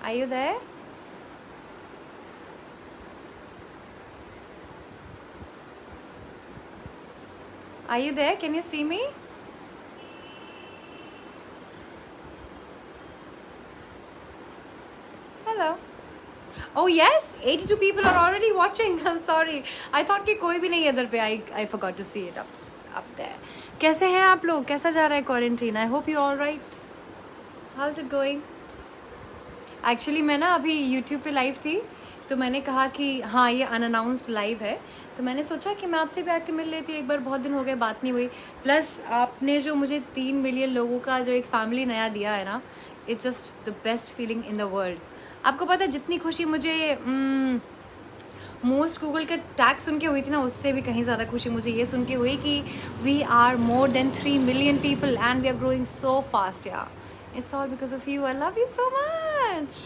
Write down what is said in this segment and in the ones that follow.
Are you there? Are you there? Can you see me? Hello. Oh yes, 82 people are already watching. I'm sorry. I thought कि कोई भी नहीं है इधर पे. I forgot to see it up there. कैसे हैं आप लोग? कैसा जा रहा है quarantine? I hope you're all right. How's it going? Actually मैं ना अभी यूट्यूब पे लाइव थी, तो मैंने कहा कि हाँ ये अनअनाउंस्ड लाइव है, तो मैंने सोचा कि मैं आपसे भी आके मिल लेती हूँ एक बार, बहुत दिन हो गए बात नहीं हुई. प्लस आपने जो मुझे 3 मिलियन लोगों का जो एक फैमिली नया दिया है ना, it's just the best feeling in the world. आपको पता है जितनी खुशी मुझे मोस्ट गूगल का टैग सुन के हुई थी ना, उससे भी कहीं ज़्यादा खुशी मुझे ये सुन के हुई कि we are more than 3 million people and we are growing so fast. या it's all because of you. I love you so much.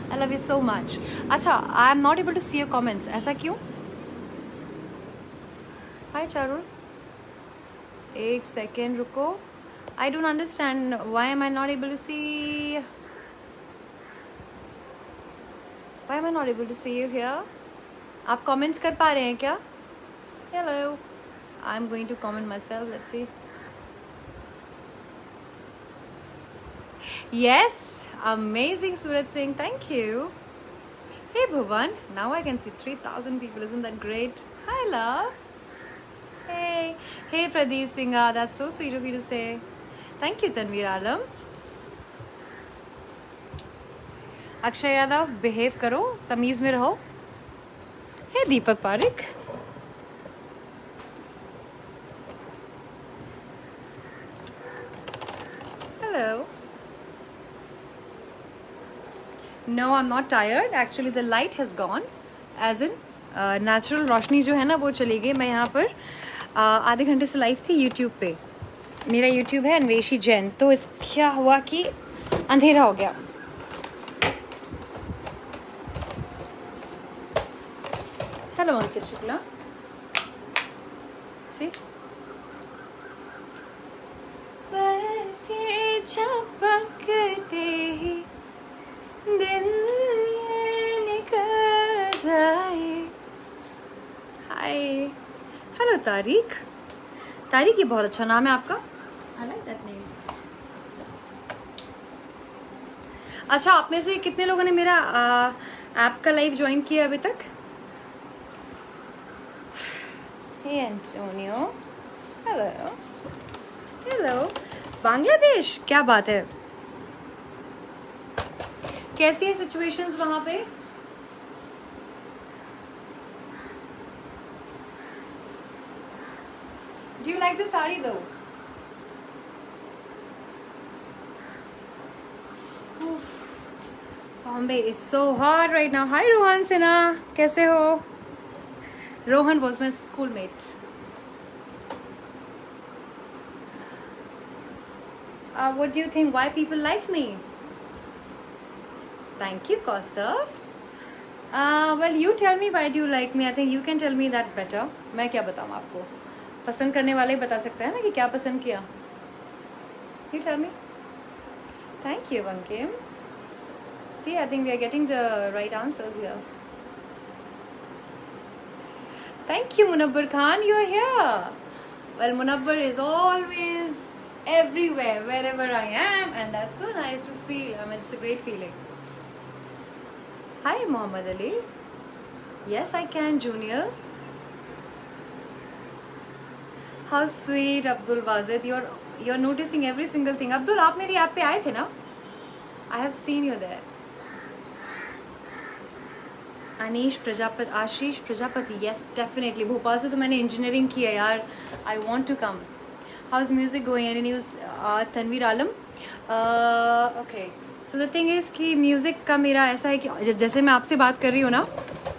I love you so much. अच्छा, I am not able to see your comments. ऐसा क्यों? Hi Charul. एक second रुको. I don't understand. Why am I not able to see? Why am I not able to see you here? आप comments कर पा रहे हैं क्या? Hello. I'm going to comment myself. Let's see. Yes, amazing Surat Singh, thank you. Hey Bhuvan, now I can see 3,000 people, isn't that great? Hi love. Hey Pradeep Singha, that's so sweet of you to say. Thank you Tanveer Alam. Akshay Yadav, behave karo, तमीज़ में रहो. Hey Deepak Parekh. Hello. No, I'm not tired. Actually, the light has gone. As in, natural रोशनी जो है ना वो चली गई. मैं यहाँ पर आधे घंटे से लाइव थी यूट्यूब पे. मेरा यूट्यूब है अन्वेशी जैन. तो इस क्या हुआ कि अंधेरा हो गया. हेलो अंकित शुक्ला. सी चपकते ही दिन ये निकल जाए. हाय. हेलो तारिक. तारिक ये बहुत अच्छा नाम है आपका. I like that name. अच्छा, आप में से कितने लोगों ने मेरा ऐप का लाइव ज्वाइन किया अभी तक? हे एंटोनियो. हेलो. हेलो. बांग्लादेश, क्या बात है. कैसी है सिचुएशंस वहां पे? Do you like the sari though? Oof. Bombay is so hot right now. Hi Rohan Sinha, कैसे हो? Rohan was my schoolmate. What do you think? Why people like me? Thank you, Kaustav. Well, you tell me why do you like me. I think you can tell me that better. मैं क्या बताऊँ आपको? पसंद करने वाले ही बता सकते हैं ना कि क्या पसंद किया. You tell me. Thank you, Vankim. See, I think we are getting the right answers here. Thank you, Munabbar Khan. You are here. Well, Munabbar is always everywhere, wherever I am, and that's so nice to feel. I mean, it's a great feeling. Hi, Muhammad Ali. Yes, I can, Junior. How sweet, Abdul Wazid. You're noticing every single thing. Abdul, आप मेरी app पे आए थे ना? I have seen you there. Ashish Prajapati. Yes, definitely. Bhopal से तो मैंने engineering की है यार. I want to come. How's music going? Any news? Tanveer Alam. Okay. So the thing is कि म्यूज़िक का मेरा ऐसा है कि जैसे मैं आपसे बात कर रही हूँ ना,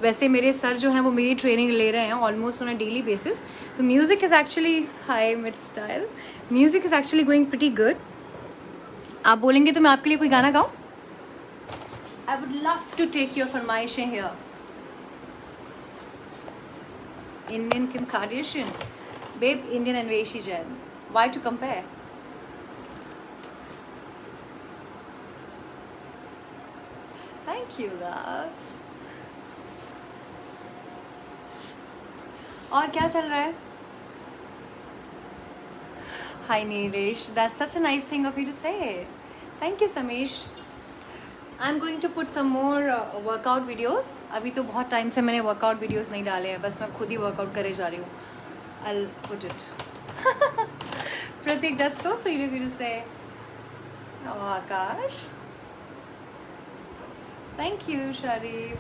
वैसे मेरे सर जो हैं वो मेरी ट्रेनिंग ले रहे हैं almost on a daily basis. तो music is actually high mid style. Music is actually going pretty good. आप बोलेंगे तो मैं आपके लिए कोई गाना गाऊँ? I would love to take your फरमाइशें here. Indian Kim Kardashian. Babe, Indian and Vaishi Jain. Why to compare? Thank you love. और क्या चल रहा है? Hi Nilesh, that's such a nice thing of you to say. Thank you Samish. I am going to put some more workout videos. अभी तो बहुत time से मैंने वर्कआउट वीडियोज़ नहीं डाले हैं, बस मैं खुद ही वर्कआउट करे जा रही हूँ। I put it. Prateek, that's so sweet of you to say. Akash, thank you Sharif.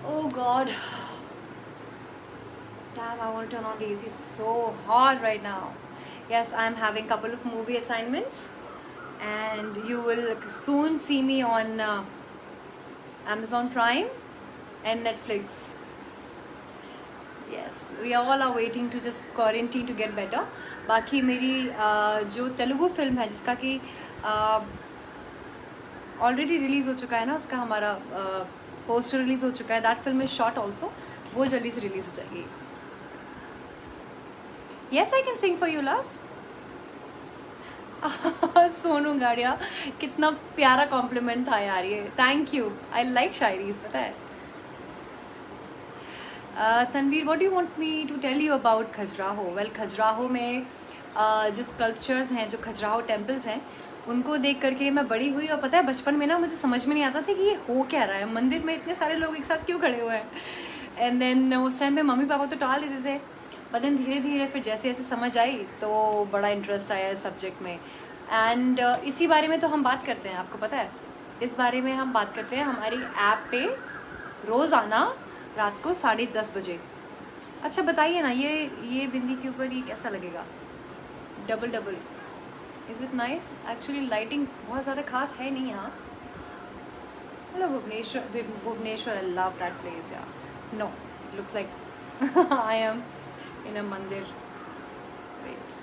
Oh God. Damn, I want to turn on the AC. It's so hot right now. Yes, I'm having a couple of movie assignments, and you will soon see me on Amazon Prime and Netflix. Yes, we all are waiting to just quarantine to get better. बाकी मेरी जो Telugu film है जिसका कि already release हो चुका है ना, उसका हमारा पोस्टर रिलीज़ हो चुका है, that film is short also, वो जल्दी से रिलीज़ हो जाएगी। Yes, I can sing for you love. Sonu Gadiya, कितना प्यारा कॉम्प्लीमेंट था यार ये, थैंक यू। आई लाइक शायरीज, पता है। Tanveer, what do want me to tell you about Khajuraho? Well, Khajuraho में जो स्कल्पचर्स हैं, जो खजुराहो टेम्पल्स हैं, उनको देख करके मैं बड़ी हुई। और पता है, बचपन में ना मुझे समझ में नहीं आता था कि ये हो क्या रहा है, मंदिर में इतने सारे लोग एक साथ क्यों खड़े हुए हैं। एंड देन उस टाइम पे मम्मी पापा तो टाल देते थे, बट देन धीरे धीरे फिर जैसे जैसे समझ आई तो बड़ा इंटरेस्ट आया इस सब्जेक्ट में। एंड इसी बारे में तो हम बात करते हैं, आपको पता है, इस बारे में हम बात करते हैं हमारी ऐप पे रोज़ाना रात को 10:30 बजे। अच्छा बताइए ना, ये बिंदी के ऊपर ये कैसा लगेगा? Double double, is it nice? Actually lighting बहुत ज़्यादा खास है नहीं यहाँ। Hello Bhubaneswar, Bhubaneswar, I love that place यार। No, it looks like I am in a mandir. Wait,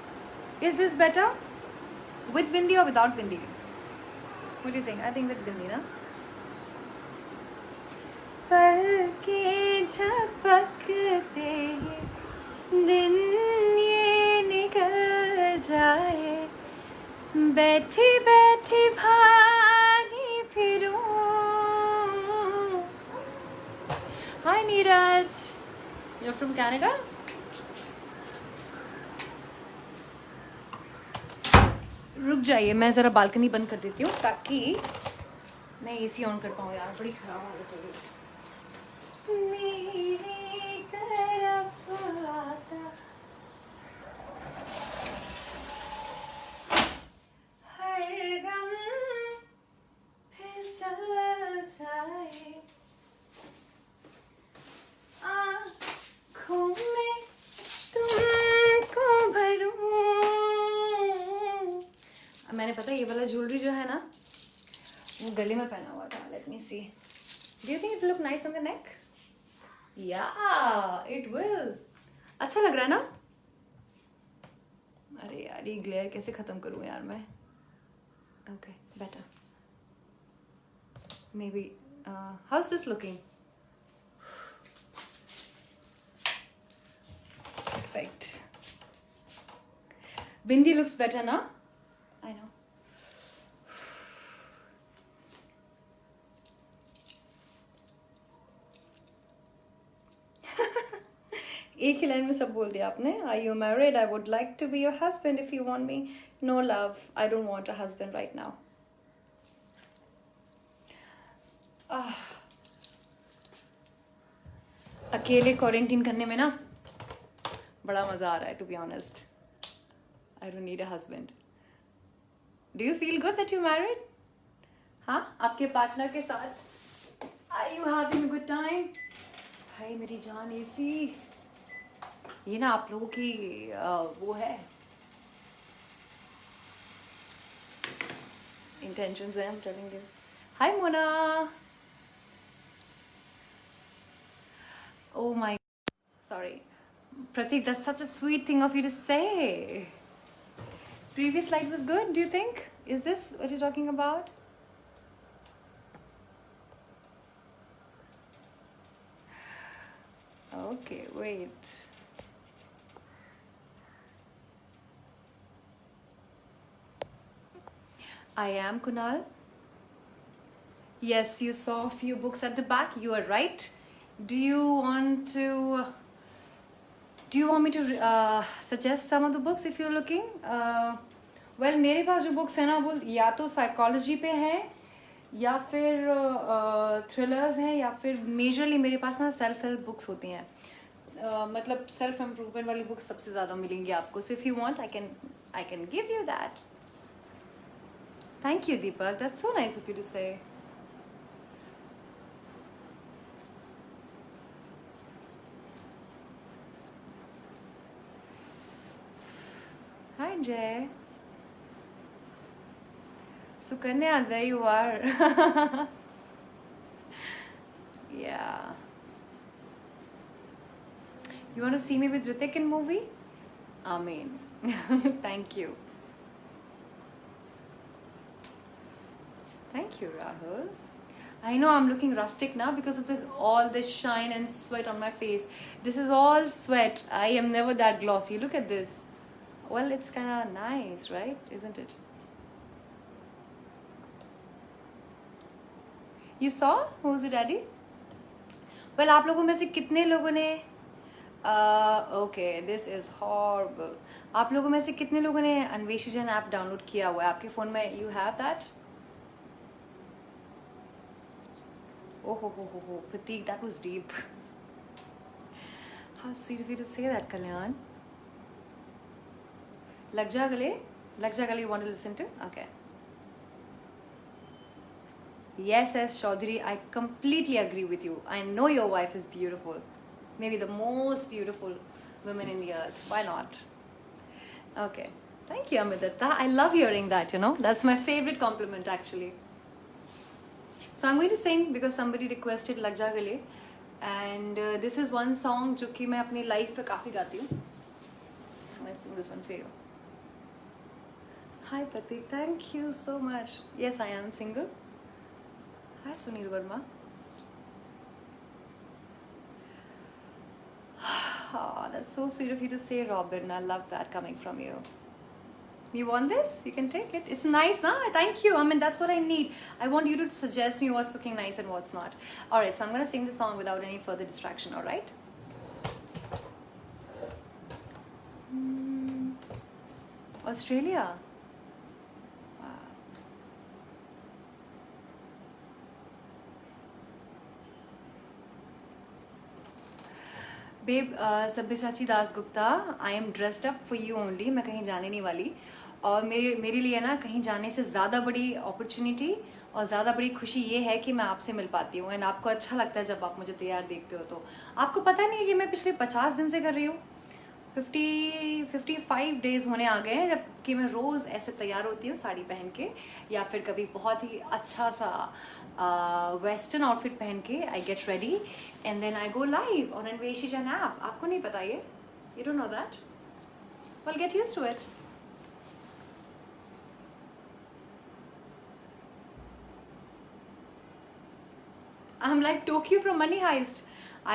is this better with bindi और without bindi? What do you think? I think with bindi ना। पल के झपकते ही दिन ये निकल जाए, बैठी बैठी भागी फिरूं। Hi Neeraj, you are from Canada? रुक जाइए, मैं ज़रा बालकनी बंद कर देती हूँ ताकि मैं एसी ऑन कर पाऊँ। यार बड़ी खराब हालत हो गई। मेरी तरफ आता हर गम फिसल जाए, आँखों में तुमको भरूं। मैंने पता ये वाला ज्वेलरी जो है ना, वो गले में पहना हुआ था। Let me see, do you think it look nice on the neck? या इट विल। अच्छा लग रहा है ना? अरे यार, ये ग्लेयर कैसे खत्म करूं यार मैं? Okay, better maybe. How is this looking? Perfect. Bindi looks better ना? I know. एक ही लाइन में सब बोल दिया आपने। Are you married? I would like to be your husband if you want me. No love, I don't want a husband right now. अकेले quarantine करने में ना बड़ा मज़ा आ रहा है, to be honest. I don't need a husband. Do you feel good that you married? हाँ, आपके पार्टनर के साथ Are you having a good time? हाय मेरी जान एसी, ये ना आप लोगों की वो है, intentions है, I'm telling you. Hi Mona. Oh my, sorry. Pratik, that's such a sweet thing of you to say. Previous slide was good, do you think? Is this what you're talking about? Okay, wait. I am Kunal. Yes, you saw a few books at the back. You are right. Do you want to? Do you want me to suggest some of the books if you're looking? Well, मेरे पास जो books हैं ना वो या तो psychology पे है या फिर thrillers हैं या फिर majorly मेरे पास ना self help books होती हैं. मतलब self improvement वाली books सबसे ज़्यादा मिलेंगी आपको. So if you want, I can give you that. Thank you, Deepak. That's so nice of you to say. Hi, Jay. Sukanya, there you are. Yeah. You want to see me with Ritik in movie? Amen. Thank you. Thank you, Rahul. I know I'm looking rustic now because of all the shine and sweat on my face. This is all sweat. I am never that glossy. Look at this. Well, it's kind of nice, right? Isn't it? You saw? Who's it, Daddy? Well, आप लोगों में से कितने लोगों ने okay, this is horrible. आप लोगों में से कितने लोगों ने अन्वेषी जैन ऐप डाउनलोड किया हुआ है आपके फ़ोन में? You have that? Oh, Prateek, that was deep. How sweet of you to say that, Kalyan. Lag Ja Gale? You want to listen to? Okay. Yes, Chaudhary, I completely agree with you. I know your wife is beautiful. Maybe the most beautiful woman in the earth. Why not? Okay. Thank you, Amidatta. I love hearing that, you know. That's my favorite compliment, actually. So I'm going to sing because somebody requested Lag Ja Gale. And this is one song जो कि मैं अपनी life पे काफ़ी गाती हूँ. I'm going to sing this one for you. Hi Pratik, thank you so much. Yes, I am single. Hi Sunil Verma. Oh, that's so sweet of you to say, Robin. I love that coming from you. You want this? You can take it. It's nice, nah? Thank you. I mean, that's what I need. I want you to suggest me what's looking nice and what's not. Alright, so I'm going to sing the song without any further distraction, alright? Australia. Wow. Babe, Sabyasachi Das Gupta, I am dressed up for you only. मैं कहीं जाने नहीं वाली और मेरे लिए ना कहीं जाने से ज़्यादा बड़ी अपॉर्चुनिटी और ज़्यादा बड़ी खुशी ये है कि मैं आपसे मिल पाती हूँ एंड आपको अच्छा लगता है जब आप मुझे तैयार देखते हो. तो आपको पता नहीं है कि मैं पिछले 50 दिन से कर रही हूँ. 55 डेज होने आ गए हैं जबकि मैं रोज़ ऐसे तैयार होती हूँ साड़ी पहन के या फिर कभी बहुत ही अच्छा सा वेस्टर्न आउटफिट पहन के I get ready and then I go live on Anveshi Jain app. आपको नहीं पता ये? You don't know that? Well get used to it. I'm like Tokyo from Money Heist.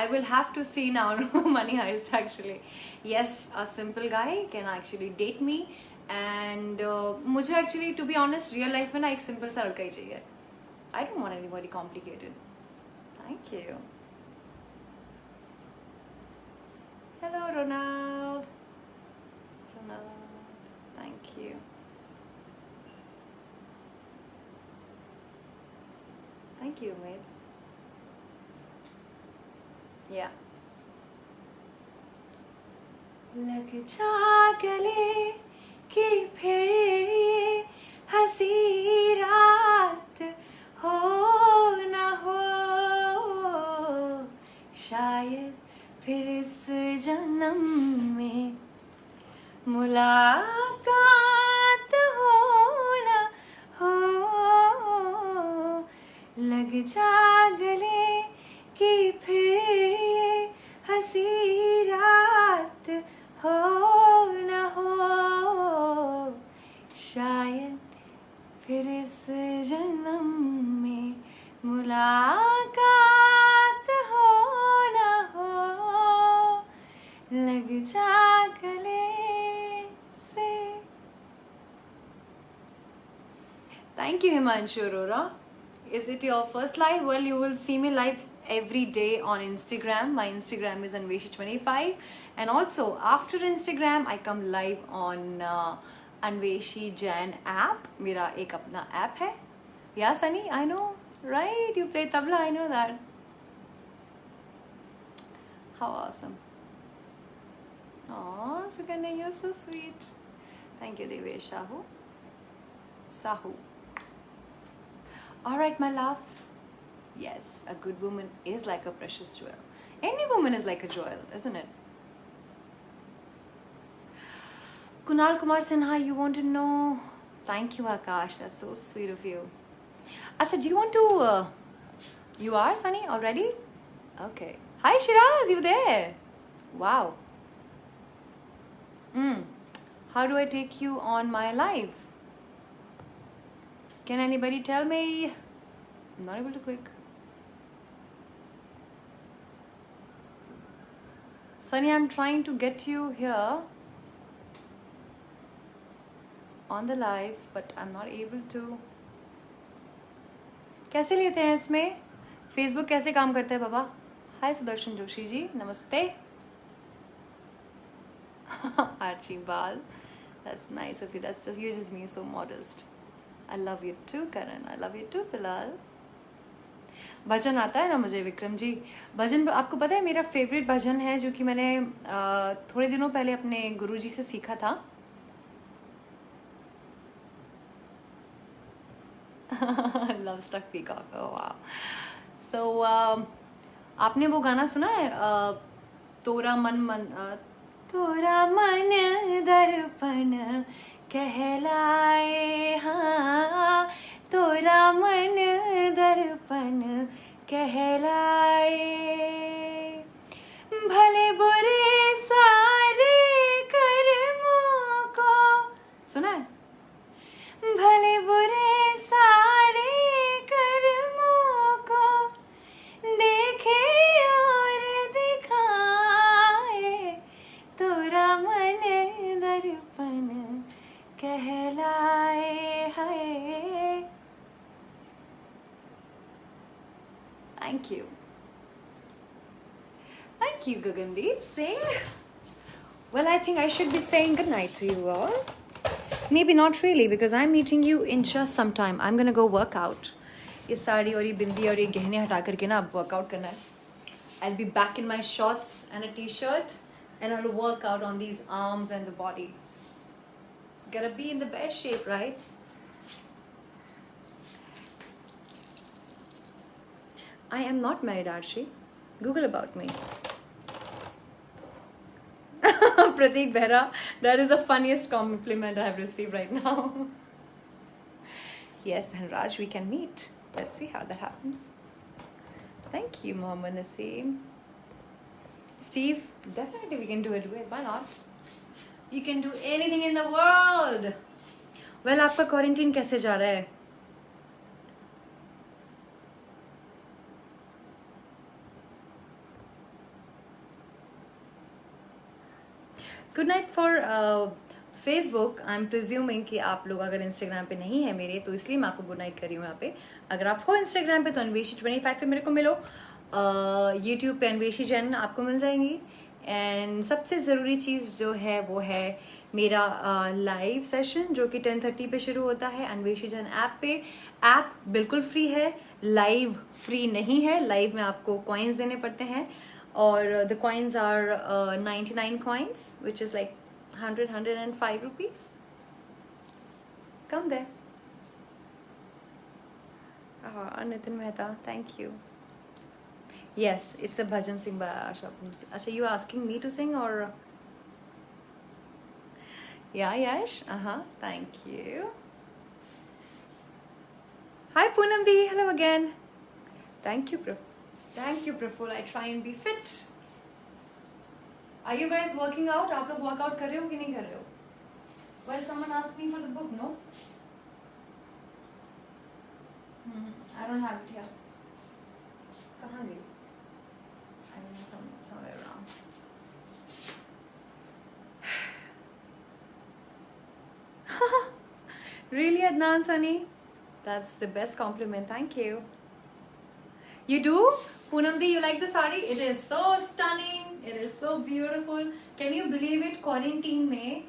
I will have to see now Money Heist actually. Yes, a simple guy can actually date me and मुझे actually to be honest real life में ना एक simple सा लड़का ही चाहिए. I don't want anybody complicated. Thank you. Hello Ronald. Thank you. Thank you, mate. Yeah. लग जा गले कि फिर ये हंसी रात हो ना हो, शायद फिर इस जन्म में मुलाकात हो ना हो. लग जा गले कि फिर ये हंसी रात हो ना हो, शायद फिर इस जन्म में मुलाकात हो ना हो. लग जा गले से. Thank you, Himanshu Arora. Is it your first live? Well, you will see me live every day on Instagram. My Instagram is Anveshi25, and also after Instagram I come live on Anveshi Jain app. मेरा एक अपना app है. Yeah, Sunny, I know, right? You play tabla, I know that. How awesome. Oh, Sukanya, you're so sweet. Thank you, Devesh Sahu. All right, my love. Yes, a good woman is like a precious jewel. Any woman is like a jewel, isn't it? Kunal Kumar Sinha, you want to know? Thank you, Akash. That's so sweet of you. Acha, do you want to... you are, Sunny, already? Okay. Hi, Shiraz, you there? Wow. How do I take you on my live? Can anybody tell me? I'm not able to click. Sunny, I'm trying to get you here on the live, but I'm not able to. कैसे लेते हैं इसमें? Facebook कैसे काम करता है बाबा? Hi Sudarshan Joshi ji, नमस्ते. Archibald, that's nice of you. That's just, you're just being so modest. I love you too, Karan. I love you too, Bilal. भजन आता है ना मुझे, विक्रम जी. भजन आपको पता है मेरा फेवरेट भजन है जो कि मैंने थोड़े दिनों पहले अपने गुरुजी से सीखा था. Love Struck Peacock. Oh wow. So आपने वो गाना सुना है तोरा मन दर्पण कहलाए. हाँ, तोरा मन दर्पण कहलाए. भले बुरे सारे कर्मों को, सुना है? भले बुरे सारे कर्मों को देखे और दिखाए. तोरा मन दर्पण कहलाए. है. Thank you. Thank you, Gagandeep Singh. Well, I think I should be saying goodnight to you all. Maybe not really, because I'm meeting you in just some time. I'm gonna go work out. ये साड़ी और ये बिंदी और ये गहने हटा करके ना अब workout करना है. I'll be back in my shorts and a t-shirt, and I'll work out on these arms and the body. Gotta be in the best shape, right? I am not married, Archie. Google about me. Pratik Behra, that is the funniest compliment I have received right now. Yes, then Raj, we can meet. Let's see how that happens. Thank you, Mohammed Naseem. Steve, definitely we can do it. Why not? You can do anything in the world. Well, आपका quarantine कैसे जा रहा है? Good night for Facebook. I am presuming कि आप लोग अगर Instagram पे नहीं है मेरे, तो इसलिए मैं आपको गुड नाइट कर रही हूँ यहाँ पे. अगर आप हो इंस्टाग्राम पे तो Anveshi25 पे मेरे को मिलो. यूट्यूब पे Anveshi जैन आपको मिल जाएंगी. एंड सबसे ज़रूरी चीज़ जो है वो है मेरा लाइव सेशन जो कि 10:30 पे शुरू होता है Anveshi जैन ऐप पे. ऐप बिल्कुल फ्री है, लाइव फ्री नहीं है. लाइव में आपको कॉइन्स देने पड़ते हैं, और the coins are 99 coins, which is like 105 rupees. Come there. Nitin Mehta, thank you. Yes, it's a bhajan sing by Asha. Asha, you asking me to sing or? Yeah, Yash. Thank you. Hi Poonam Di, hello again. Thank you, bro. Thank you, Praful. I try and be fit. Are you guys working out? आप लोग workout कर रहे हो कि नहीं कर रहे हो? Well, someone asked me for the book, no? I don't have it here. कहाँ गई? I don't know, somewhere around. Really, Adnan Sunny? That's the best compliment. Thank you. You do? Poonamdi, you like the sari? It is so stunning. It is so beautiful. Can you believe it? Quarantine में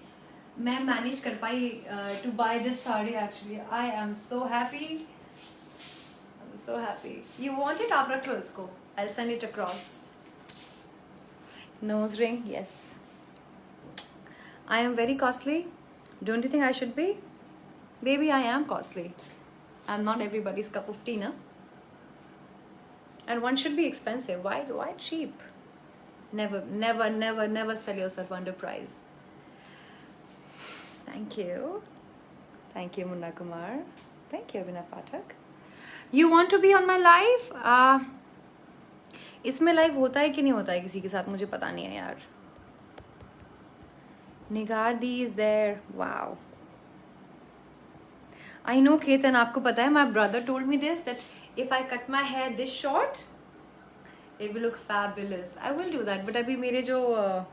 मैं manage कर पाई to buy this sari actually. I am so happy. I'm so happy. You want it? आप रख लो इसको. I'll send it across. Nose ring, yes. I am very costly. Don't you think I should be? Baby, I am costly. I'm not everybody's cup of tea, na? And one should be expensive. Why cheap? Never, never, never, never sell yourself under price. Thank you. Thank you, Munna Kumar. Thank you, Abhinav Pathak. You want to be on my live? इसमें live होता है कि नहीं होता है किसी के साथ, मुझे पता नहीं है यार. Nigar di is there. Wow. I know, Ketan, आपको पता है, my brother told me this, that if I cut my hair this short, it will look fabulous. I will do that, but अभी मेरे जो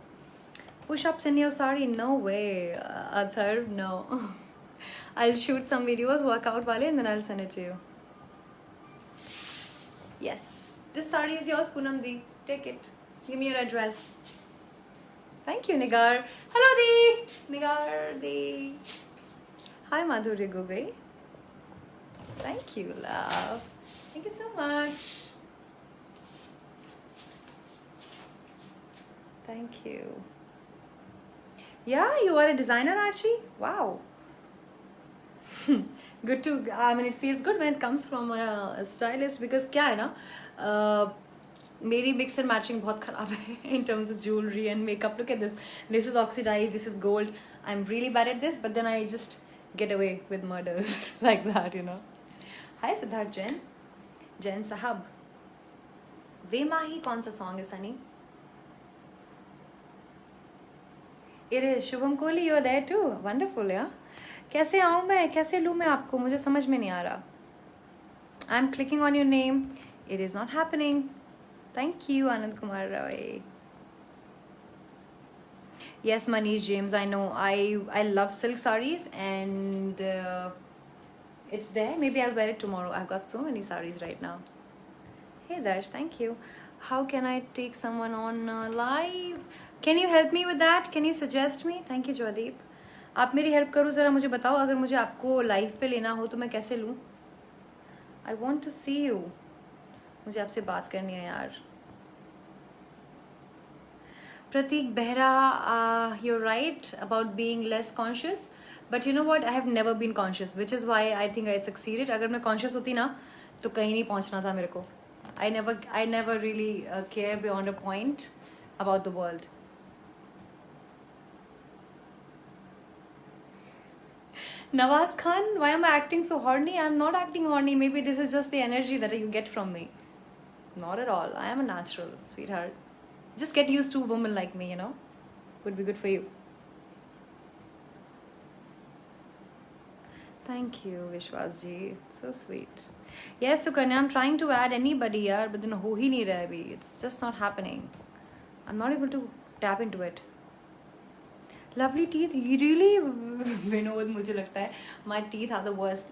push-ups in your sari, no way, Athar, no. I'll shoot some videos, workout wale, and then I'll send it to you. Yes, this sari is yours, Poonam Di. Take it. Give me your address. Thank you, Nigar. Hello, Di. Nigar, Di. Hi, Madhuri Gugai. Thank you, love. Thank you so much. Thank you. Yeah, you are a designer, Archie? Wow. Good to, I mean, it feels good when it comes from a stylist, because क्या है ना, मेरी mix and matching बहुत खराब है in terms of jewelry and makeup. Look at this. This is oxidized, this is gold. I'm really bad at this, but then I just get away with murders like that, you know. Hi Siddharth Jain. Jain Sahab. Vemahi कौन सा song है Sunny? It is. Shubham Kohli, you're there too. Wonderful, yeah. कैसे आऊँ मैं, कैसे लूँ मैं आपको, मुझे समझ में नहीं आ रहा. I'm clicking on your name. It is not happening. Thank you, Anand Kumar Roy. Yes, Manish James, I know. I love silk sarees, and it's there. Maybe I'll wear it tomorrow. I've got so many sarees right now. Hey Darsh, thank you. How can I take someone on live? Can you help me with that? Can you suggest me? Thank you, Jodeep. आप मेरी help करो ज़रा, मुझे बताओ अगर मुझे आपको live पे लेना हो तो मैं कैसे लूँ. I want to see you. मुझे आपसे बात करनी है यार. Pratik Behra, you're right about being less conscious, but you know what, I have never been conscious, which is why I think I succeeded. अगर मैं conscious होती ना तो कहीं नहीं पहुंचना था मेरे को. I never really care beyond a point about the world. Nawaz Khan, why am I acting so horny? I'm not acting horny. Maybe this is just the energy that you get from me. Not at all. I am a natural, sweetheart. Just get used to a woman like me, you know. Would be good for you. Thank you, Vishwas ji. So sweet. Yes, Sukanya, I'm trying to add anybody here, but then ho hi nahi raha abhi. It's just not happening. I'm not able to tap into it. Lovely teeth. You really, Vinod, मुझे लगता है my teeth are the worst.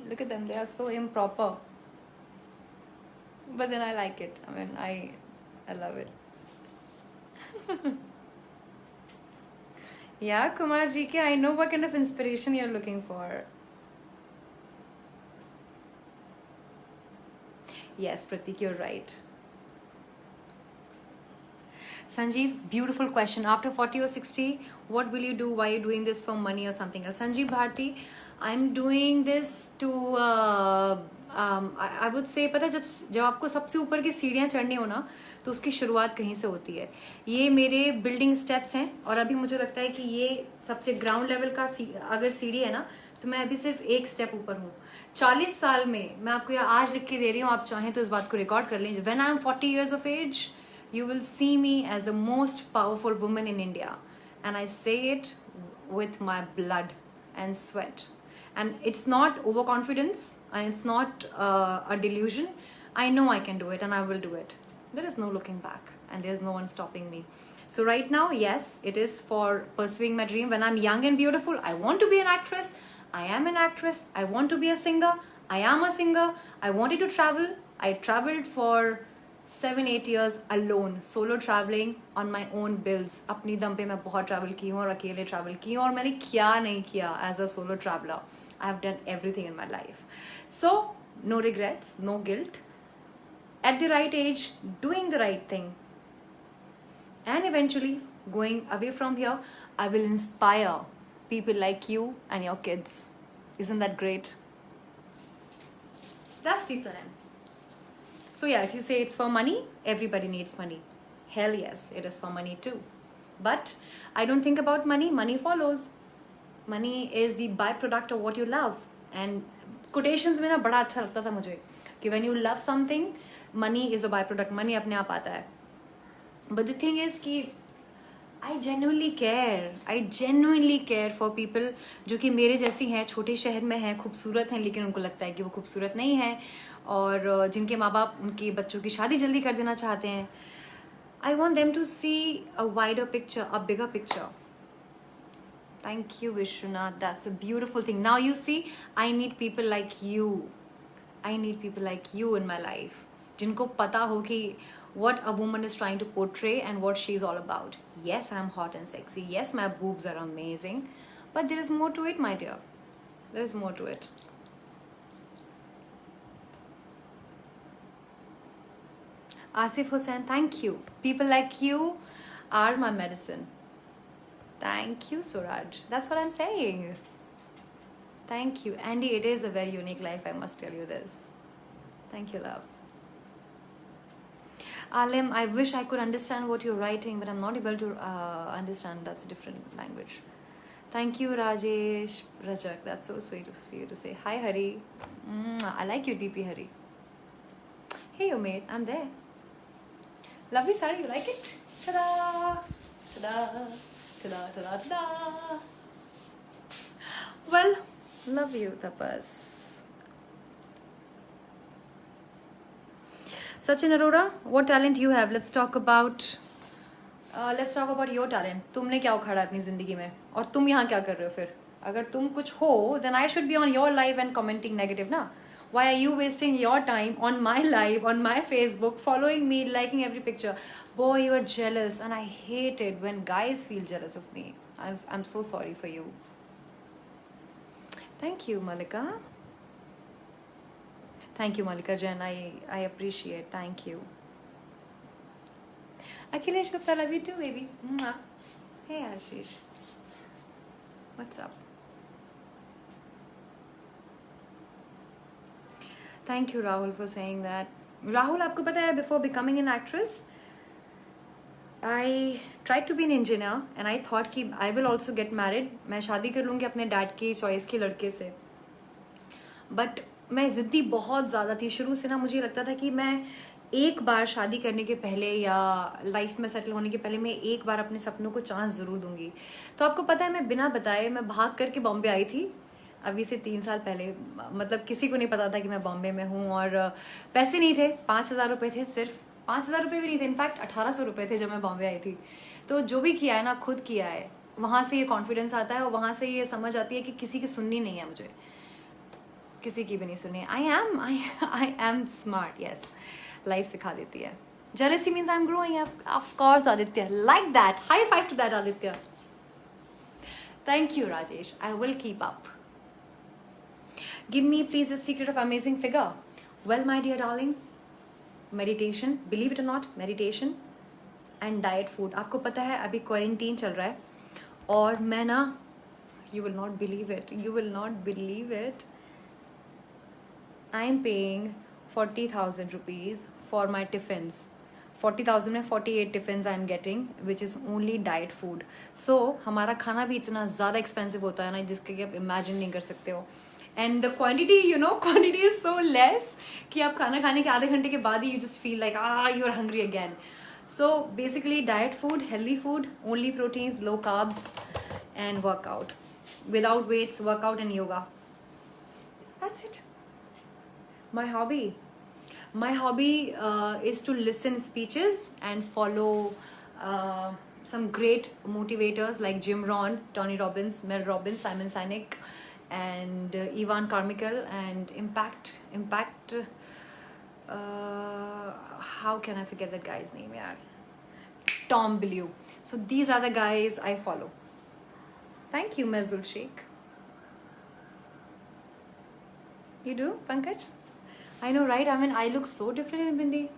Look at them. They are so improper. But then I like it. I mean, I love it. Yeah, Kumar GK, I know what kind of inspiration you're looking for. Yes, Pratik, you're right. Sanjeev, beautiful question. After 40 or 60, what will you do? Why are you doing this, for money or something else? Sanjeev Bharti, I'm doing this to, I would say, पता है जब आपको सबसे ऊपर की सीढ़ियाँ चढ़नी हो ना, तो उसकी शुरुआत कहीं से होती है. ये मेरे बिल्डिंग स्टेप्स हैं, और अभी मुझे लगता है कि ये सबसे ग्राउंड लेवल का अगर सीढ़ी है ना, तो मैं अभी सिर्फ एक स्टेप ऊपर हूँ. 40 साल में, मैं आपको यहाँ आज लिख के दे रही हूँ, आप चाहें तो इस बात को रिकॉर्ड कर लीजिए. When I am 40 years of age, you will see me as the most powerful woman in India, and I say it with my blood and sweat. And it's not overconfidence, and it's not a delusion. I know I can do it, and I will do it. There is no looking back, and there's no one stopping me. So right now, yes, it is for pursuing my dream. When I'm young and beautiful, I want to be an actress. I am an actress. I want to be a singer. I am a singer. I wanted to travel. I traveled for 7-8 years alone, solo traveling on my own bills. अपनी दम पे मैं बहुत travel की हूँ और अकेले travel की हूँ और मैंने क्या नहीं किया as a solo traveler. I have done everything in my life. So, no regrets, no guilt. At the right age, doing the right thing. And eventually, going away from here, I will inspire people like you and your kids. Isn't that great? That's the plan. So yeah, if you say it's for money, everybody needs money. Hell yes, it is for money too. But I don't think about money. Money follows. Money is the byproduct of what you love. And quotations में ना बड़ा अच्छा लगता था मुझे कि when you love something, money is a byproduct. Money अपने आप आता है. But the thing is कि I genuinely care for people जो कि मेरे जैसी हैं, छोटे शहर में हैं, खूबसूरत हैं, लेकिन उनको लगता है कि वो खूबसूरत नहीं है, और जिनके माँ बाप उनके बच्चों की शादी जल्दी कर देना चाहते हैं. I want them to see a wider picture, a bigger picture. Thank you, Vishwanath. That's a beautiful thing. Now you see, I need people like you. I need people like you in my life. जिनको पता हो कि what a woman is trying to portray and what she's all about. Yes, I'm hot and sexy. Yes, my boobs are amazing. But there is more to it, my dear. There is more to it. Asif Hussain, thank you. People like you are my medicine. Thank you, Suraj. That's what I'm saying. Thank you. Andy, it is a very unique life, I must tell you this. Thank you, love. Alim, I wish I could understand what you're writing, but I'm not able to understand. That's a different language. Thank you, Rajesh. Rajak, that's so sweet of you to say. Hi, Hari. I like you, DP Hari. Hey, your mate, I'm there. Lovely sari, you like it? Ta-da! Ta-da! Ta-da! Ta-da! Ta-da! Well, love you, Tapas. Sachin Arora, what talent you have? Let's talk about your talent. तुमने क्या उखाड़ा अपनी जिंदगी में और तुम यहाँ क्या कर रहे हो फिर? अगर तुम कुछ हो, then I should be on your live and commenting negative ना? Why are you wasting your time on my live, on my Facebook, following me, liking every picture? Boy, you are jealous, and I hate it when guys feel jealous of me. I'm so sorry for you. Thank you, Malika. Thank you, Malika Jen. I appreciate. Thank you. Akhilesh Gupta, love you too, baby. Mwah. Hey, Ashish. What's up? Thank you, Rahul, for saying that. Rahul, आपको पता है, before becoming an actress, I tried to be an engineer and I thought कि I will also get married. मैं शादी कर लूँगी अपने dad की चॉइस के लड़के से. But मैं ज़िद्दी बहुत ज़्यादा थी शुरू से ना. मुझे लगता था कि मैं एक बार शादी करने के पहले या लाइफ में सेटल होने के पहले मैं एक बार अपने सपनों को चांस ज़रूर दूंगी. तो आपको पता है, मैं बिना बताए मैं भाग करके बॉम्बे आई थी अभी से 3 साल पहले. मतलब किसी को नहीं पता था कि मैं बॉम्बे में हूँ, और पैसे नहीं थे. 5,000 रुपये थे, सिर्फ 5,000 रुपये भी नहीं थे, इनफैक्ट 1,800 रुपये थे जब मैं बॉम्बे आई थी. तो जो भी किया है ना, खुद किया है. वहाँ से ये कॉन्फिडेंस आता है और वहाँ से ये समझ आती है कि किसी की सुननी नहीं है, मुझे किसी की भी नहीं सुननी. I am smart. Yes, life सिखा देती है. Jealousy means I'm growing up. Of course, Aditya. Like that. High five to that, Aditya. Thank you, Rajesh. I will keep up. Give me, please, the secret of amazing figure. Well, my dear darling, meditation. Believe it or not, meditation and diet food. आपको पता है अभी quarantine चल रहा है और मैं ना, you will not believe it. You will not believe it. I'm paying 40,000 rupees for my tiffins. 40,000 में 48 tiffins I'm getting, which is only diet food. So हमारा खाना भी इतना ज़्यादा expensive होता है ना, जिसके कि आप imagine नहीं कर सकते हो. And the quantity, quantity is so less कि आप खाना खाने के आधे घंटे के बाद ही you just feel like you are hungry again. So basically diet food, healthy food, only proteins, low carbs, and workout. Without weights, workout and yoga. That's it. My hobby is to listen speeches and follow some great motivators like Jim Rohn, Tony Robbins, Mel Robbins, Simon Sinek, and Ivan Carmichael and Impact. How can I forget that guy's name, yaar? Tom Bellew. So these are the guys I follow. Thank you, Mezul Sheikh. You do, Pankaj? I know, right? I mean, I look so different in Bindi.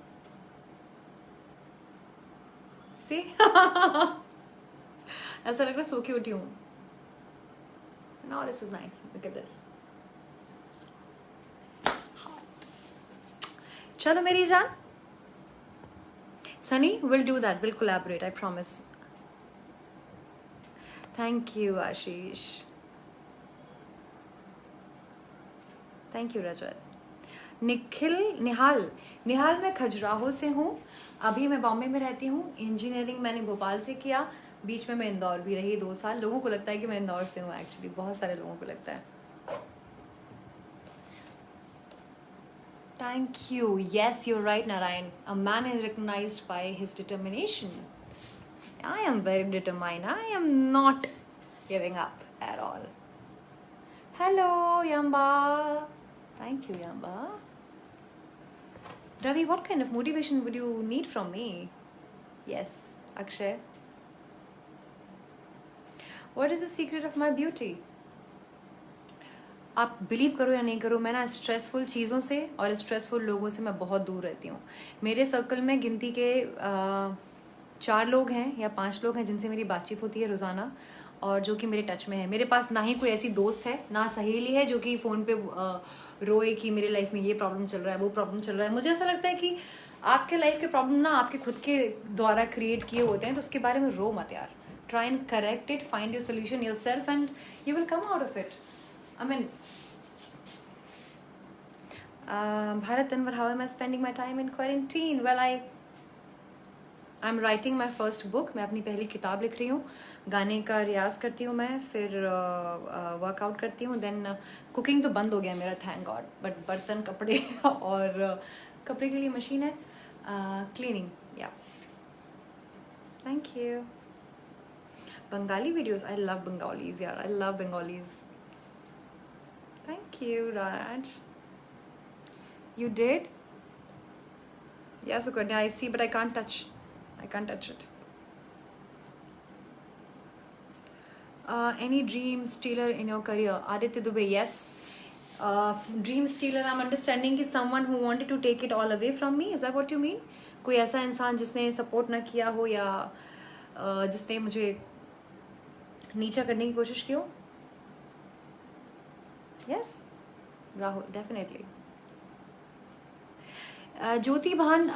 See? ऐसा लग रहा है सो के उठी हूँ. No, this is nice. Look at this. चलो मेरी जान. Sunny, we'll do that. We'll collaborate. I promise. Thank you, Ashish. Thank you, Rajat. निहाल मैं खजुराहो से हूँ. अभी मैं बॉम्बे में रहती हूँ. इंजीनियरिंग मैंने भोपाल से किया. बीच में मैं इंदौर भी रही 2 साल. लोगों को लगता है कि मैं इंदौर से हूँ. एक्चुअली बहुत सारे लोगों को लगता है. Thank you. Yes, you're right, Narayan. A man is recognized by his determination. I am very determined. I am not giving up at all. Hello, Yamba. Thank you, Yamba. Ravi, what kind of motivation would you need from me? Yes, Akshay. What is the secret of my beauty? आप believe करो या नहीं करो, मैं ना stressful चीज़ों से और स्ट्रेसफुल लोगों से मैं बहुत दूर रहती हूँ. मेरे सर्कल में गिनती के 4 लोग हैं या 5 लोग हैं जिनसे मेरी बातचीत होती है रोज़ाना, और जो कि मेरे टच में है. मेरे पास ना ही कोई ऐसी दोस्त है, ना सहेली है जो कि फ़ोन पे रोए कि मेरे लाइफ में ये प्रॉब्लम चल रहा है, वो प्रॉब्लम चल रहा है. मुझे ऐसा लगता है कि आपके लाइफ के प्रॉब्लम ना आपके खुद के द्वारा क्रिएट किए होते हैं, तो उसके बारे में रो मत यार. Try and correct it, find your solution yourself and you will come out of it. I mean, Bharat Anwar, how am I spending my time in quarantine? Well, I'm writing my first book. मैं अपनी पहली किताब लिख रही हूँ. गाने का रियाज करती हूँ मैं, फिर वर्कआउट करती हूँ. देन कुकिंग तो बंद हो गया मेरा, थैंक गॉड. बट बर्तन, कपड़े और कपड़े के लिए मशीन है. Cleaning, yeah. Thank you. Bengali videos, I love Bengalis यार. I love Bengalis. Thank you, Raj. You did? Yeah, Sukanya, I see, but I can't touch it. Any dream stealer in your career? Aditya Dubey, yes. Dream stealer, I'm understanding कि someone who wanted to take it all away from me. Is that what you mean? कोई ऐसा इंसान जिसने support ना किया हो या जिसने मुझे नीचा करने की कोशिश की हो. Yes, Rahul, definitely. Jyoti Bhan,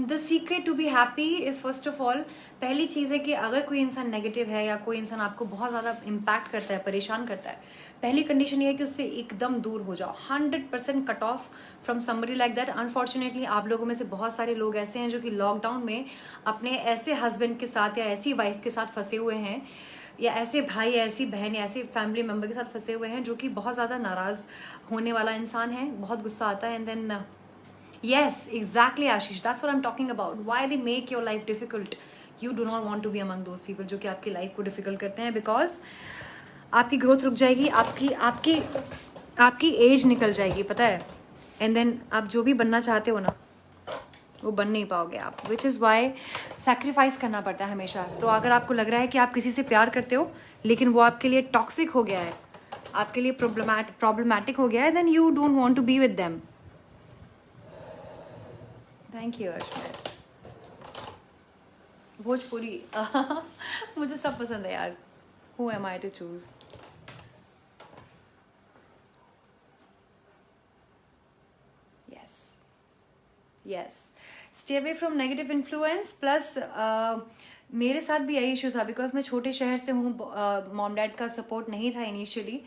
the secret to be happy is first of all, पहली चीज़ है कि अगर कोई इंसान नेगेटिव है या कोई इंसान आपको बहुत ज़्यादा इम्पैक्ट करता है, परेशान करता है, पहली कंडीशन ये है कि उससे एकदम दूर हो जाओ. 100% cut off from somebody like that. Unfortunately आप लोगों में से बहुत सारे लोग ऐसे हैं जो कि लॉकडाउन में अपने ऐसे हस्बैंड के साथ या ऐसी वाइफ के साथ फंसे हुए हैं, या ऐसे भाई या ऐसी बहन या ऐसे फैमिली मेम्बर के साथ फंसे हुए हैं जो कि बहुत ज़्यादा नाराज़ होने वाला इंसान है, बहुत गुस्सा आता है. And then yes, exactly, Ashish, that's what I'm talking about. Why they make your life difficult? You do not want to be among those people जो कि आपकी लाइफ को डिफिकल्ट करते हैं, बिकॉज आपकी ग्रोथ रुक जाएगी, आपकी एज निकल जाएगी, पता है. एंड देन आप जो भी बनना चाहते हो ना, वो बन नहीं पाओगे आप. विच इज़ वाई सैक्रिफाइस करना पड़ता है हमेशा. तो अगर आपको लग रहा है कि आप किसी से प्यार करते हो लेकिन वो आपके लिए टॉक्सिक हो गया है, आपके लिए प्रॉब्लमैटिक हो गया है, then you don't want to be with them. Thank you Ashmit. Bhojpuri मुझे सब पसंद है यार. Who am I to choose. Yes, stay away from negative influence. Plus मेरे साथ भी यही इशू था, बिकॉज मैं छोटे शहर से हूँ. मॉम डैड का सपोर्ट नहीं था इनिशियली,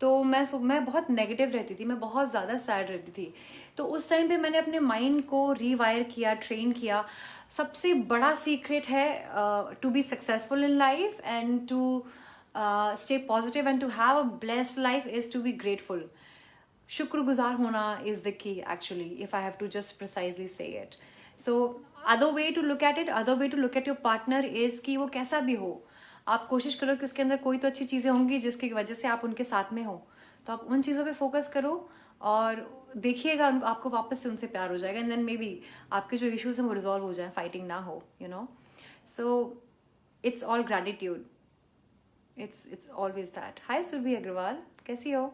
तो मैं बहुत नेगेटिव रहती थी, मैं बहुत ज़्यादा सैड रहती थी. तो उस टाइम पे मैंने अपने माइंड को रीवायर किया, ट्रेन किया. सबसे बड़ा सीक्रेट है to be successful in life and to stay positive and to have a blessed life is to be grateful. शुक्रगुजार होना is the key actually, if I have to just precisely say it. So other way to look at it, other way to look at your partner is कि वो कैसा भी हो, आप कोशिश करो कि उसके अंदर कोई तो अच्छी चीज़ें होंगी जिसकी वजह से आप उनके साथ में हो. तो आप उन चीज़ों पे फोकस करो और देखिएगा आपको वापस से उनसे प्यार हो जाएगा, एंड देन मे बी आपके जो इश्यूज हैं वो रिजॉल्व हो जाए, फाइटिंग ना हो, you know. So it's all gratitude, it's always that. Hi Surabhi Agarwal, कैसी हो?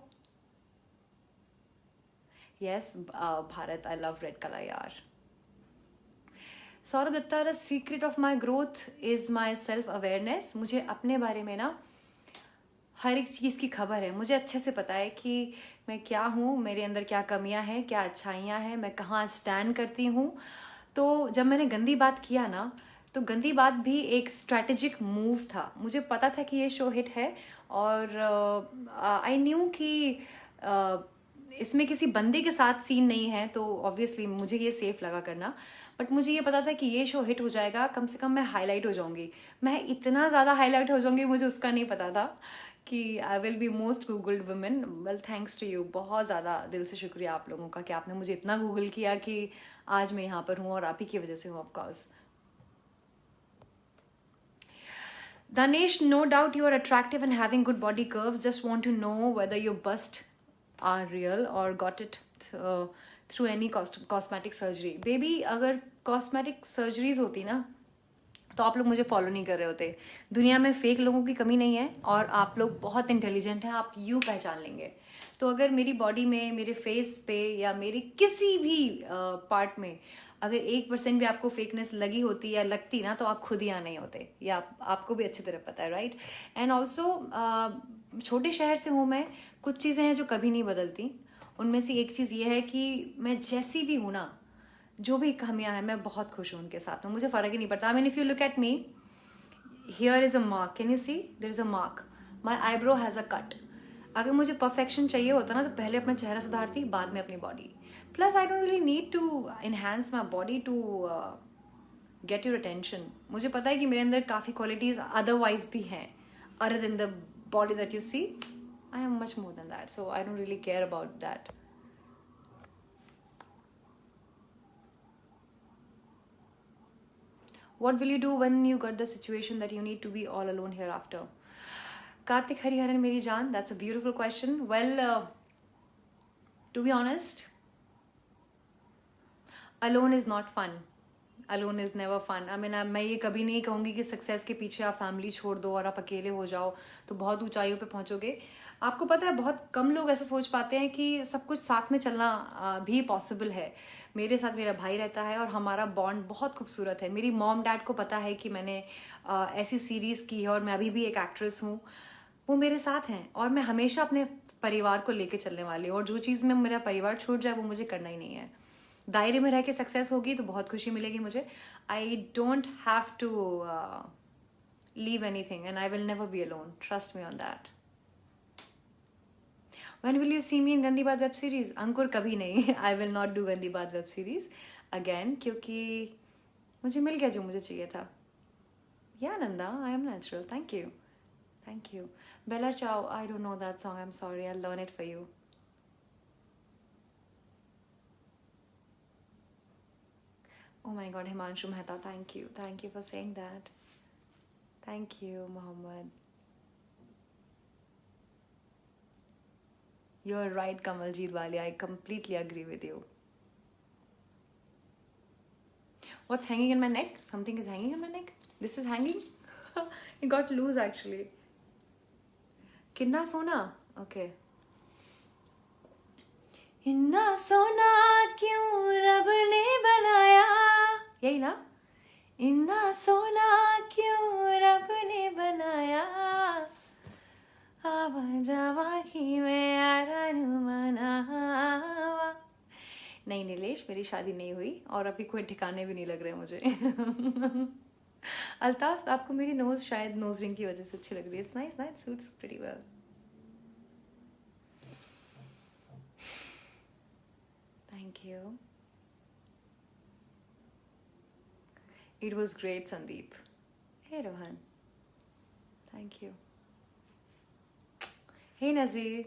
Yes Bharat, I love red colour यार. Saurabh Datta, the secret of my growth is my self awareness. मुझे अपने बारे में ना हर एक चीज़ की खबर है. मुझे अच्छे से पता है कि मैं क्या हूँ, मेरे अंदर क्या कमियाँ हैं, क्या अच्छाइयाँ हैं, मैं कहाँ स्टैंड करती हूँ. तो जब मैंने गंदी बात किया ना, तो गंदी बात भी एक स्ट्रैटेजिक मूव था. मुझे पता था कि ये शो हिट है, और आई न्यू कि इसमें किसी बंदे के साथ सीन नहीं है, तो ऑब्वियसली मुझे ये सेफ लगा करना. बट मुझे ये पता था कि ये शो हिट हो जाएगा, कम से कम मैं हाईलाइट हो जाऊंगी. मैं इतना ज़्यादा हाईलाइट हो जाऊंगी, मुझे उसका नहीं पता था कि I will be most googled women. Well, thanks to you. बहुत ज़्यादा दिल से शुक्रिया आप लोगों का कि आपने मुझे इतना गूगल किया कि आज मैं यहाँ पर हूँ, और आप ही की वजह से हूँ of course. Danesh, no doubt you are attractive and having good body curves. Just want to know whether your bust are real or got it through any cosmetic surgery. Baby, अगर cosmetic surgeries होती ना, तो आप लोग मुझे follow नहीं कर रहे होते. दुनिया में फेक लोगों की कमी नहीं है, और आप लोग बहुत इंटेलिजेंट हैं, आप यूँ पहचान लेंगे. तो अगर मेरी बॉडी में, मेरे फेस पे, या मेरे किसी भी पार्ट में अगर 1% भी आपको फेकनेस लगी होती या लगती ना, तो आप खुद ही यहाँ नहीं होते. या आपको भी अच्छी तरह पता है, राइट. एंड ऑल्सो छोटे शहर से हूँ मैं. कुछ चीज़ें हैं जो कभी नहीं बदलती. उनमें से एक चीज़ ये है कि मैं जैसी भी हूँ ना, जो भी कमियां हैं, मैं बहुत खुश हूँ उनके साथ में. मुझे फ़र्क ही नहीं पड़ता. I mean, if you look at me, here is a mark, can you see, there is a mark. My eyebrow has a cut. अगर मुझे परफेक्शन चाहिए होता ना, तो पहले अपना चेहरा सुधारती, बाद में अपनी body. Plus I don't really need to enhance my body to get your attention. मुझे पता है कि मेरे अंदर काफ़ी क्वालिटीज़ अदरवाइज भी हैं, other than the body that you see. I am much more than that, so I don't really care about that. What will you do when you got the situation that you need to be all alone hereafter? Karthik Hariharan, meri jaan, that's a beautiful question. Well, to be honest, alone is not fun. Alone is never fun. I mean, मैं ये कभी नहीं कहूँगी कि success के पीछे आप family छोड़ दो और आप अकेले हो जाओ तो बहुत ऊंचाइयों पे पहुँचोगे. आपको पता है, बहुत कम लोग ऐसा सोच पाते हैं कि सब कुछ साथ में चलना भी पॉसिबल है. मेरे साथ मेरा भाई रहता है, और हमारा बॉन्ड बहुत खूबसूरत है. मेरी मॉम डैड को पता है कि मैंने ऐसी सीरीज़ की है, और मैं अभी भी एक एक्ट्रेस हूँ. वो मेरे साथ हैं, और मैं हमेशा अपने परिवार को लेके चलने वाली हूँ. और जो चीज़ में मेरा परिवार छूट जाए, वो मुझे करना ही नहीं है. दायरे में रह के सक्सेस होगी तो बहुत खुशी मिलेगी मुझे. I don't have to leave anything, and I will never be alone. Trust me on that. When will you see me in गंदी बात वेब सीरीज? अंकुर, कभी नहीं. आई विल नॉट डू गंदी बात वेब सीरीज अगेन, क्योंकि मुझे मिल गया जो मुझे चाहिए था. Yeah Nanda, I am natural. Thank you, thank you. Bella Ciao, I don't know that song, I am sorry, I learn it for you. Oh my God, Himanshu Mehta, thank you. Thank you for saying that. Thank you, Mohammed. You're right, Kamaljeet Wali. I completely agree with you. What's hanging in my neck? Something is hanging in my neck? This is hanging? It got loose actually. Kinna sona? Okay. इन्ना सोना क्यों रब ने बनाया, यही ना. इन्ना सोना क्यों रब ने बनाया, आवा जावा की मैं आरानू मनावा. नहीं नीलेश, मेरी शादी नहीं हुई, और अभी कोई ठिकाने भी नहीं लग रहे मुझे. अल्ताफ, आपको मेरी नोज शायद नोज रिंग की वजह से अच्छी लग रही है. It's nice, nice, suits pretty well. Thank you. It was great, Sandeep. Hey, Rohan. Thank you. Hey, Nazir.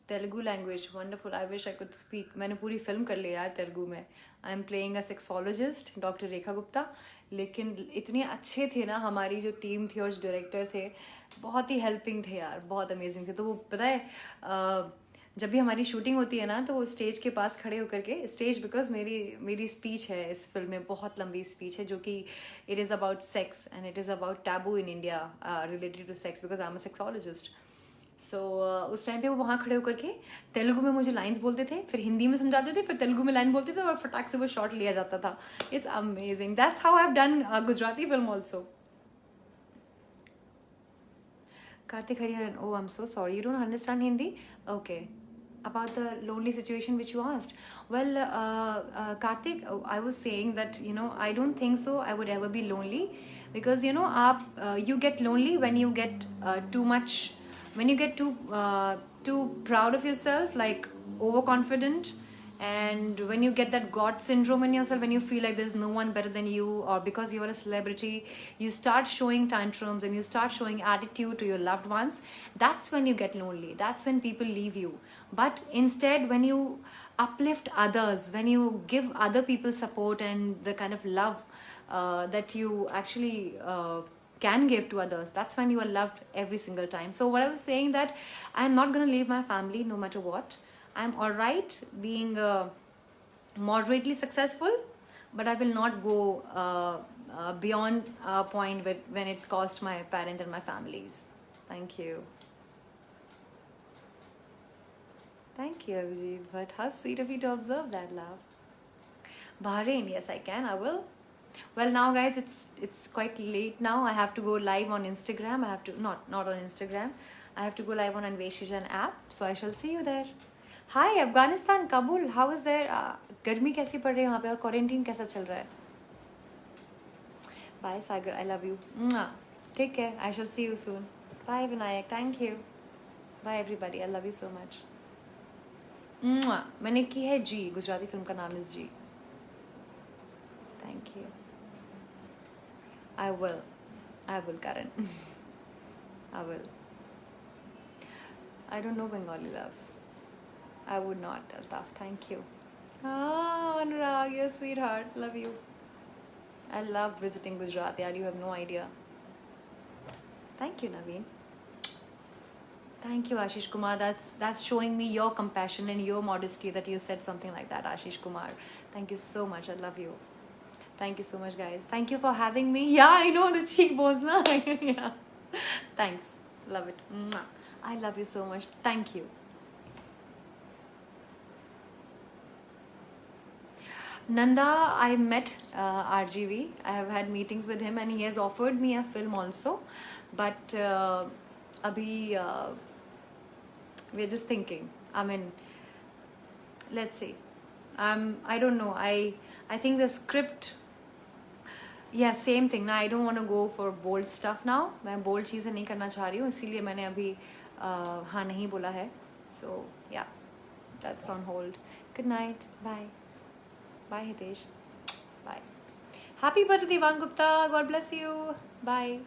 Telugu language, wonderful. I wish I could speak. मैंने पूरी फिल्म कर ली यार तेलुगु में. I am playing a sexologist, doctor Rekha Gupta. लेकिन इतने अच्छे थे ना, हमारी जो टीम थी और जो डायरेक्टर थे, बहुत ही हेल्पिंग थे यार, बहुत अमेजिंग थे. तो वो पता है, जब भी हमारी शूटिंग होती है ना तो वो स्टेज के पास खड़े होकर के, स्टेज बिकॉज मेरी स्पीच है इस फिल्म में, बहुत लंबी स्पीच है जो कि it is about sex and it is about taboo in India related to sex because I am a sexologist. So उस टाइम पे वो वहाँ खड़े होकर के तेलुगु में मुझे लाइंस बोलते थे, फिर हिंदी में समझाते थे, फिर तेलुगु में लाइन बोलते थे और फटाक से वो शॉट लिया जाता था. It's amazing. That's how I have done Gujarati film also. Kartik Hariharan, oh, I'm so sorry. You don't understand Hindi? Okay. About the lonely situation which you asked. Well, Kartik, I was saying that, I don't think so I would ever be lonely because, you get lonely when you get when you get too proud of yourself, like overconfident, and when you get that god syndrome in yourself, when you feel like there's no one better than you, or because you are a celebrity you start showing tantrums and you start showing attitude to your loved ones, that's when you get lonely, that's when people leave you. But instead, when you uplift others, when you give other people support and the kind of love that you actually can give to others, that's when you are loved every single time. So what I was saying, that I'm not going to leave my family no matter what. I'm all right being moderately successful, but I will not go beyond a point when it cost my parent and my families. Thank you. Thank you, Abhijit. But how sweet of you to observe that, love. Bahrain, yes, I can. I will. Well, now, guys, it's quite late now. I have to go live on Instagram. I have to not on Instagram. I have to go live on Anveshijan app. So I shall see you there. Hi, Afghanistan, Kabul. How is there? गर्मी कैसी पड़ रही है वहाँ पे और quarantine कैसा चल रहा है? Bye, Sagar. I love you. Mwah. Take care. I shall see you soon. Bye, Vinayak. Thank you. Bye, everybody. I love you so much. Mwah. मैंने की है जी. गुजराती फिल्म का नाम is ji. Thank you. I will, Karan. I will. I don't know Bengali, love. I would not, Altaf. Thank you. Ah, Anurag, you're a sweetheart. Love you. I love visiting Gujarat. Yeah, you have no idea. Thank you, Naveen. Thank you, Ashish Kumar. That's showing me your compassion and your modesty that you said something like that, Ashish Kumar. Thank you so much. I love you. Thank you so much, guys. Thank you for having me. Yeah, I know the cheekbones now. Yeah. Thanks. Love it. Mwah. I love you so much. Thank you. Nanda, I met RGV. I have had meetings with him and he has offered me a film also. But abhi, we're just thinking. I mean, let's see. I don't know. I think the script... Yeah, same thing. Now I don't want to go for bold stuff now. मैं bold चीज़ें नहीं करना चाह रही हूँ, इसीलिए मैंने अभी हाँ नहीं बोला है. So yeah, that's on hold. Good night. Bye. Bye, Hitesh. Bye. Happy birthday, Devang Gupta. God bless you. Bye.